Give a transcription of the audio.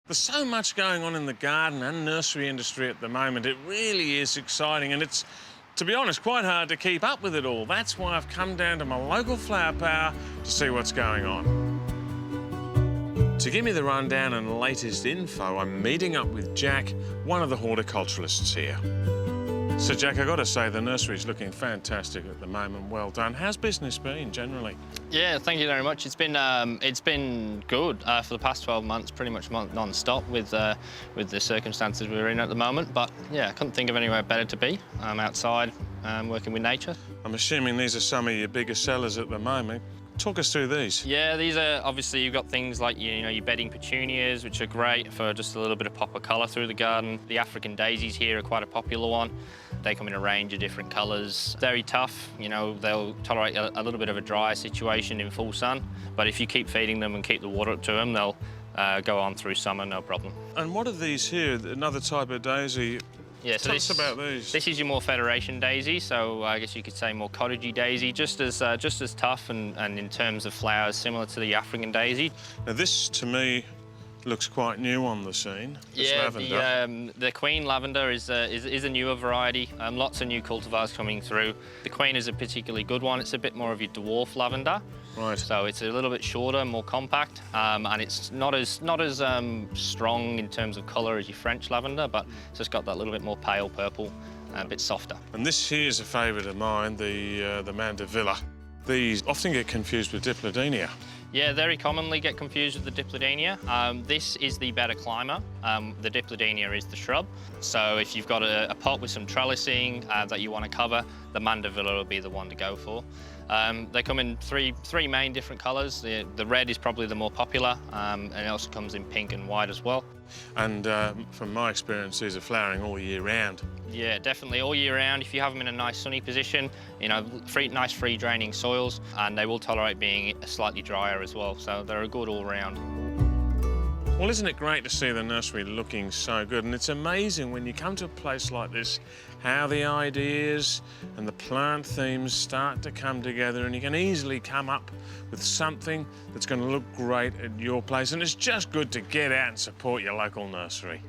There's so much going on in the garden and nursery industry at the moment. It really is exciting, and it's, to be honest, quite hard to keep up with it all. That's why I've come down to my local flower power to see what's going on. To give me the rundown and latest info, I'm meeting up with Jack, one of the horticulturalists here. So, Jack, I've got to say, the nursery's looking fantastic at the moment. Well done. How's business been, generally? Yeah, thank you very much. It's been good for the past 12 months, pretty much non-stop with the circumstances we're in at the moment. But, yeah, I couldn't think of anywhere better to be. I'm outside working with nature. I'm assuming these are some of your biggest sellers at the moment. Talk us through these. Yeah, these are, obviously, you've got things like, your bedding petunias, which are great for just a little bit of pop of colour through the garden. The African daisies here are quite a popular one. They come in a range of different colours. Very tough, they'll tolerate a little bit of a dry situation in full sun, but if you keep feeding them and keep the water up to them, they'll go on through summer, no problem. And what are these here? Another type of daisy? Yeah, so Tell us about these. This is your more Federation daisy, so I guess you could say more cottagey daisy, just as tough and in terms of flowers similar to the African daisy. Now this, to me, looks quite new on the scene. This lavender. The Queen lavender is a newer variety. Lots of new cultivars coming through. The Queen is a particularly good one. It's a bit more of your dwarf lavender. Right. So it's a little bit shorter, more compact, and it's not as strong in terms of colour as your French lavender, but it's just got that little bit more pale purple, a bit softer. And this here is a favourite of mine, the Mandevilla. These often get confused with Diplodenia. Yeah, very commonly get confused with the Diplodenia. This is the better climber. The Diplodenia is the shrub. So if you've got a pot with some trellising that you want to cover, the Mandevilla will be the one to go for. They come in three main different colours. The red is probably the more popular, and it also comes in pink and white as well. And from my experience, these are flowering all year round. Yeah, definitely all year round. If you have them in a nice sunny position, nice free draining soils, and they will tolerate being slightly drier as well. So they're a good all round. Well, isn't it great to see the nursery looking so good? And it's amazing when you come to a place like this, how the ideas and the plant themes start to come together, and you can easily come up with something that's going to look great at your place. And it's just good to get out and support your local nursery.